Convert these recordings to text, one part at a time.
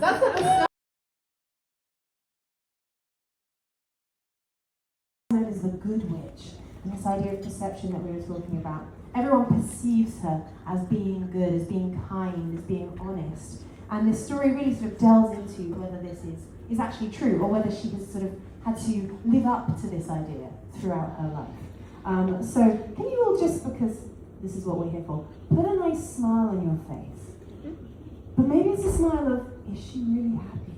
happens. That's what the story is. The good witch, and this idea of perception that we were talking about. Everyone perceives her as being good, as being kind, as being honest. And this story really sort of delves into whether this is actually true, or whether she has sort of had to live up to this idea throughout her life. So can you all, just because this is what we're here for, put a nice smile on your face. But maybe it's a smile of, is she really happy?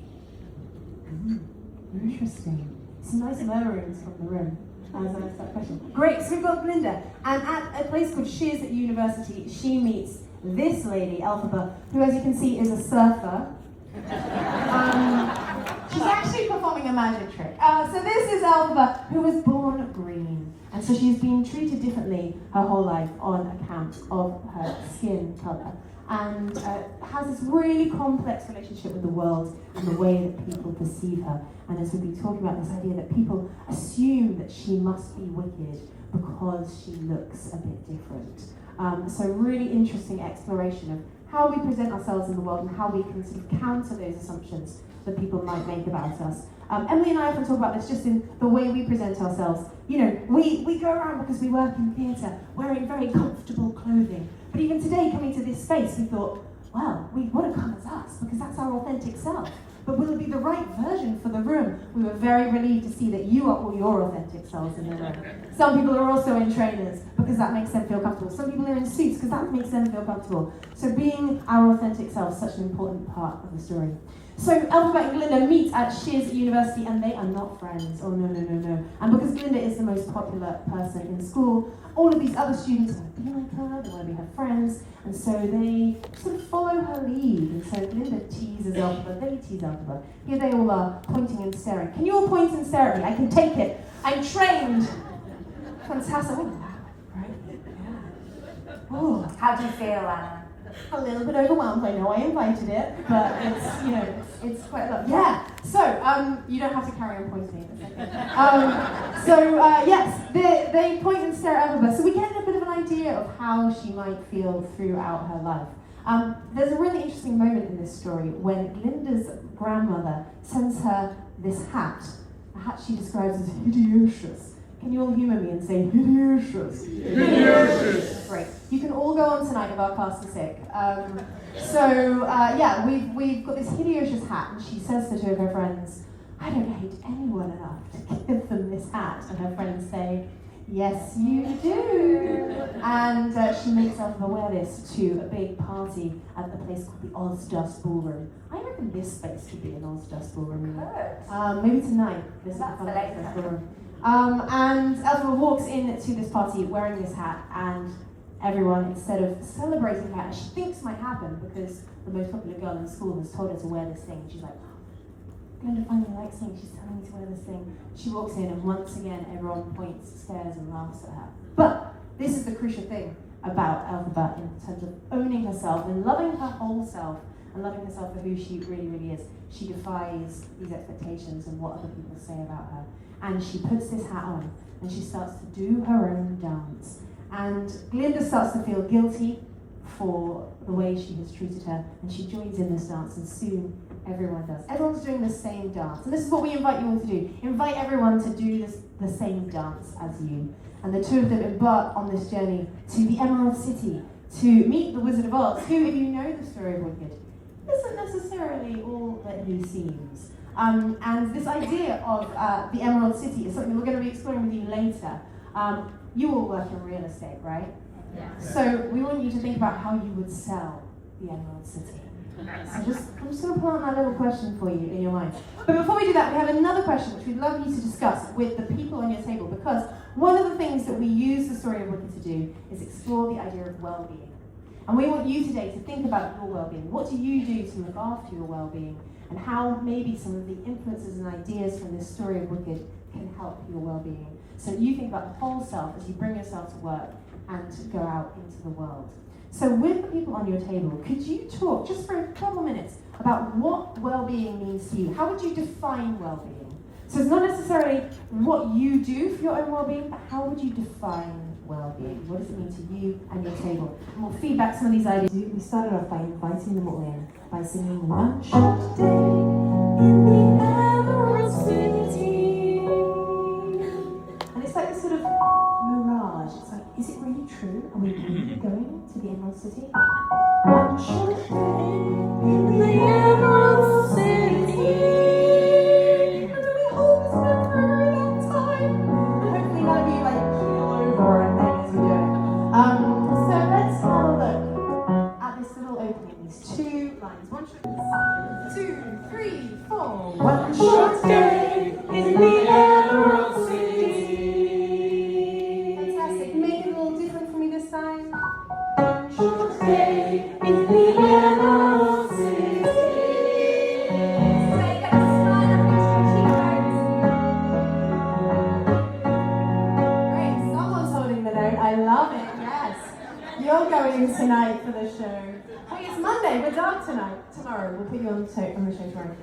Interesting. Some nice murmurings from the room as I ask that question. Great, so we've got Glinda, and at a place called Shears at University, she meets this lady, Elphaba, who, as you can see, is a surfer. She's actually performing a magic trick. So this is Elphaba, who was born green, and so she's been treated differently her whole life on account of her skin colour, and has this really complex relationship with the world and the way that people perceive her. And as we've been talking about, this idea that people assume that she must be wicked because she looks a bit different. So really interesting exploration of how we present ourselves in the world and how we can sort of counter those assumptions that people might make about us. Emily and I often talk about this just in the way we present ourselves. You know, we go around because we work in theatre wearing very comfortable clothing. But even today, coming to this space, we thought, well, we want to come as us because that's our authentic self. But will it be the right version for the room? We were very relieved to see that you are all your authentic selves in the room. Some people are also in trainers because that makes them feel comfortable. Some people are in suits because that makes them feel comfortable. So being our authentic self is such an important part of the story. So Elphaba and Glinda meet at Shears at University, and they are not friends. Oh, no. And because Glinda is the most popular person in school, all of these other students want to be like her, they want to be her friends, and so they sort of follow her lead. And so Glinda teases Elphaba, they tease Elphaba. Here they all are, pointing and staring. Can you all point and stare at me? I can take it. I'm trained. Fantastic. Oh, right? Yeah. Oh. How do you feel, Anna? A little bit overwhelmed. I know I invited it, but it's, you know, it's quite a lot. Yeah. So you don't have to carry on pointing. Yes, they point and stare at Elphaba, so we get a bit of an idea of how she might feel throughout her life. There's a really interesting moment in this story when Glinda's grandmother sends her this hat, a hat she describes as hideous. Can you all humour me and say hideous? Hideous. Great. You can all go on tonight if our class is sick. We've got this hideous hat, and she says to two of her friends, I don't hate anyone enough to give them this hat. And her friends say, yes, you do. And she makes Elphaba wear this to a big party at a place called the Ozdust Ballroom. I reckon this space could be an Ozdust Ballroom. Maybe tonight. This is That's the Ozdust Ballroom. And Elphaba walks into this party wearing this hat, and everyone, instead of celebrating her, as she thinks might happen because the most popular girl in school has told her to wear this thing, she's like, Glinda finally likes me, she's telling me to wear this thing. She walks in, and once again everyone points, stares and laughs at her. But this is the crucial thing about Elphaba in terms of owning herself and loving her whole self and loving herself for who she really is. She defies these expectations and what other people say about her. And she puts this hat on and she starts to do her own dance. And Glinda starts to feel guilty for the way she has treated her, and she joins in this dance, and soon everyone does. Everyone's doing the same dance, and this is what we invite you all to do. Invite everyone to do the same dance as you. And the two of them embark on this journey to the Emerald City to meet the Wizard of Oz, who, if you know the story of Wicked, isn't necessarily all that he seems. And this idea of the Emerald City is something we're going to be exploring with you later. You all work in real estate, right? Yeah. So we want you to think about how you would sell the Emerald City. So I'm just going to plant that little question for you in your mind. But before we do that, we have another question which we'd love you to discuss with the people on your table, because one of the things that we use the story of Wicked to do is explore the idea of well-being. And we want you today to think about your well-being. What do you do to look after your well-being? And how maybe some of the influences and ideas from this story of Wicked can help your well-being. So you think about the whole self as you bring yourself to work and go out into the world. So with the people on your table, could you talk just for a couple of minutes about what well-being means to you? How would you define well-being? So it's not necessarily what you do for your own well-being, but how would you define well-being? What does it mean to you and your table? And we'll feed back some of these ideas. We started off by inviting them all in by singing One Shot Day. 4. One short day in the Emerald City. Fantastic. Make it a little different for me this time. One short day in the Emerald City. So you get a smile up into your cheekbones. Great. Someone's holding the note. I love it. Yes. You're going tonight for the show. Hey, it's Monday. We're dark tonight. Tomorrow. We'll put you on the show tomorrow.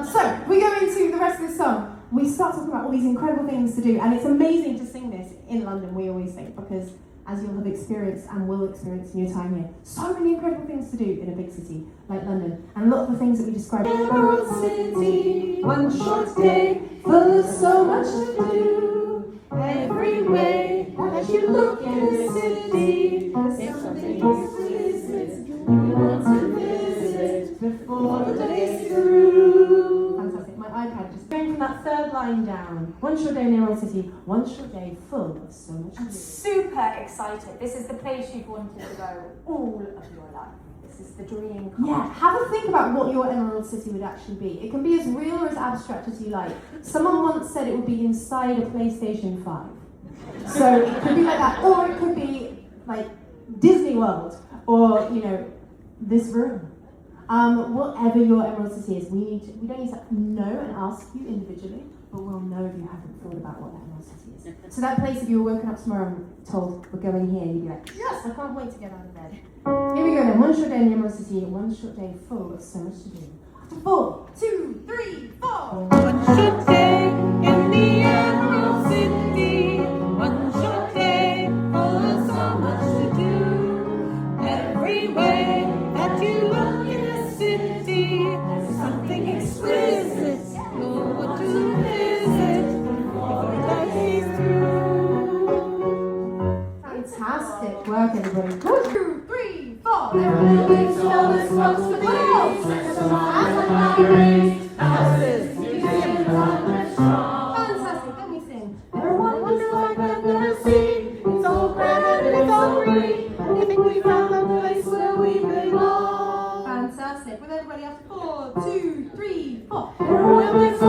So we go into the rest of this song. We start talking about all these incredible things to do, and it's amazing to sing this in London, we always think, because as you'll have experienced and will experience in your time here, so many incredible things to do in a big city like London, and a lot of the things that we describe. Emerald City, one short day, full of so much to do. Every way that you look in the city, there's something exquisite you want to visit before the day's through. Fantastic. My iPad just going from that third line down. One short day in the Emerald City, one short day full of so much to do. Super excited. This is the place you've wanted to go all of your life. This is the dream. Yeah, have a think about what your Emerald City would actually be. It can be as real or as abstract as you like. Someone once said it would be inside a PlayStation 5. So it could be like that, or it could be like Disney World, or, you know, this room. Whatever your Emerald City is, we don't need to know and ask you individually, but we'll know if you haven't thought about what that Emerald City is. So that place, if you were woken up tomorrow and told we're going here, you'd be like, yes, I can't wait to get out of bed. Here we go then. One short day in the Emerald City, one short day full of so much to do. 4, 2, 3, 4. One short day in the Emerald City. One short day, full of so much to do. Every way that you look in the city, there's something exquisite you want to visit before the day's through. Fantastic work, everybody. 1, 2, 3, 4. Everything's all this wants to be. Houses, museums, and restaurants. Fantastic. Then we sing. Everyone wonders like I've never seen. It's all grand and it's all green. I think we found the place where we belong. Fantastic. With everybody after 4, 2, 3, 4. Everyone is